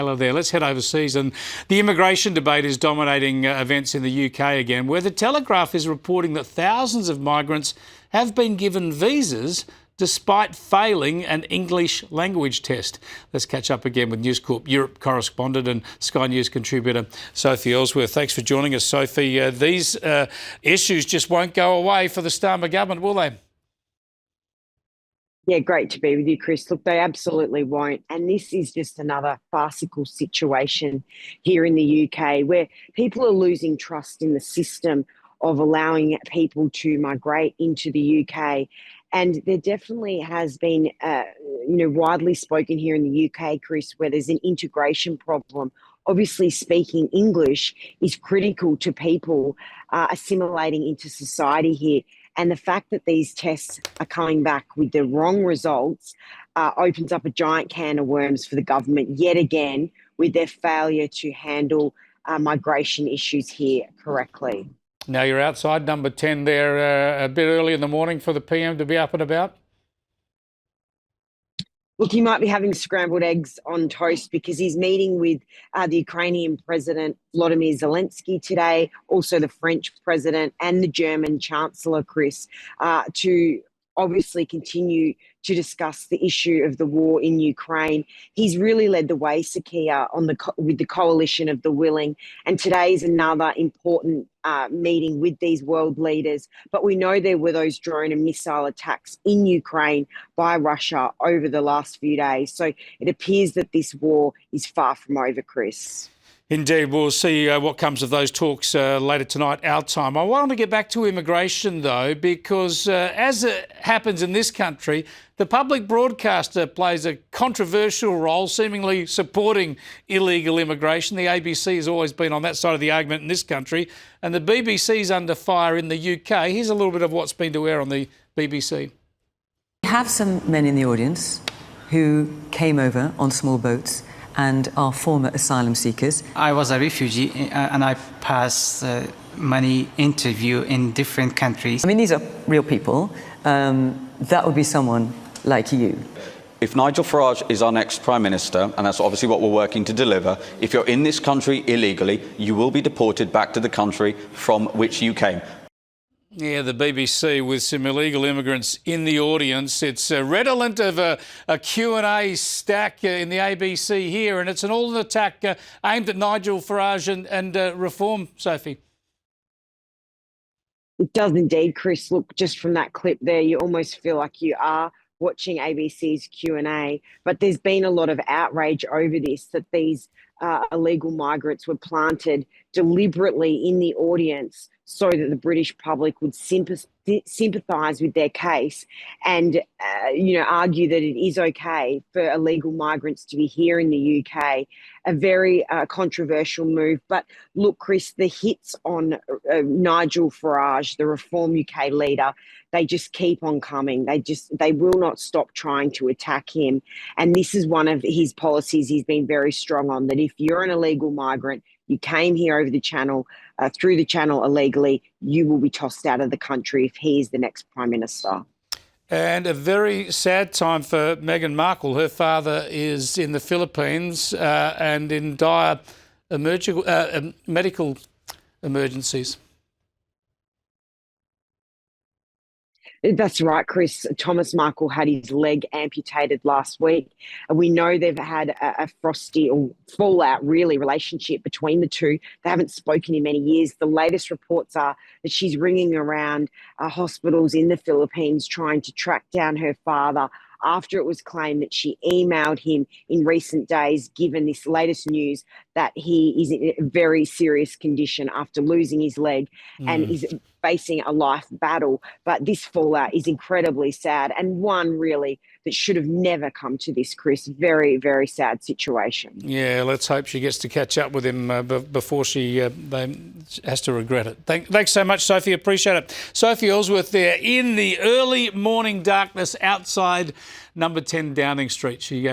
There. Let's head overseas, and the immigration debate is dominating events in the UK again, where the Telegraph is reporting that thousands of migrants have been given visas despite failing an English language test. Let's catch up again with News Corp Europe correspondent and Sky News contributor Sophie Elsworth. Thanks for joining us, Sophie. These issues just won't go away for the Starmer government, will they? Yeah, great to be with you, Chris. Look, they absolutely won't. And this is just another farcical situation here in the UK where people are losing trust in the system of allowing people to migrate into the UK. And there definitely has been, widely spoken here in the UK, Chris, where there's an integration problem. Obviously, speaking English is critical to people assimilating into society here. And the fact that these tests are coming back with the wrong results opens up a giant can of worms for the government yet again with their failure to handle migration issues here correctly. Now, you're outside number 10 there a bit early in the morning for the PM to be up and about. Look, he might be having scrambled eggs on toast because he's meeting with the Ukrainian President Volodymyr Zelensky today, also the French President and the German Chancellor, Chris, to obviously continue to discuss the issue of the war in Ukraine. He's really led the way, Sakia, with the coalition of the willing. And today is another important meeting with these world leaders. But we know there were those drone and missile attacks in Ukraine by Russia over the last few days. So it appears that this war is far from over, Chris. Indeed, we'll see what comes of those talks later tonight, our time. I want to get back to immigration, though, because as it happens in this country, the public broadcaster plays a controversial role, seemingly supporting illegal immigration. The ABC has always been on that side of the argument in this country, and the BBC's under fire in the UK. Here's a little bit of what's been to air on the BBC. We have some men in the audience who came over on small boats and are former asylum seekers. I was a refugee and I passed many interviews in different countries. I mean, these are real people. That would be someone like you. If Nigel Farage is our next Prime Minister, and that's obviously what we're working to deliver, if you're in this country illegally, you will be deported back to the country from which you came. Yeah, the BBC with some illegal immigrants in the audience. It's redolent of a Q&A stack in the ABC here, and it's an all-in attack aimed at Nigel Farage and reform, Sophie. It does indeed, Chris. Look, just from that clip there, you almost feel like you are watching ABC's Q&A, but there's been a lot of outrage over this, that these illegal migrants were planted deliberately in the audience so that the British public would sympathise with their case and, argue that it is okay for illegal migrants to be here in the UK. A very controversial move. But look, Chris, the hits on Nigel Farage, the Reform UK leader, they just keep on coming. They will not stop trying to attack him. And this is one of his policies he's been very strong on, that if you're an illegal migrant, you came here over the channel, through the channel illegally, you will be tossed out of the country if he is the next Prime Minister. And a very sad time for Meghan Markle. Her father is in the Philippines and in dire medical emergencies. That's right, Chris. Thomas Markle had his leg amputated last week. And we know they've had a frosty or fallout, really, relationship between the two. They haven't spoken in many years. The latest reports are that she's ringing around hospitals in the Philippines trying to track down her father after it was claimed that she emailed him in recent days, given this latest news that he is in a very serious condition after losing his leg and is facing a life battle. But this fallout is incredibly sad, and one really that should have never come to this, Chris. Very, very sad situation. Yeah, let's hope she gets to catch up with him before she has to regret it. Thanks so much, Sophie. Appreciate it. Sophie Elsworth there in the early morning darkness outside number 10 Downing Street. She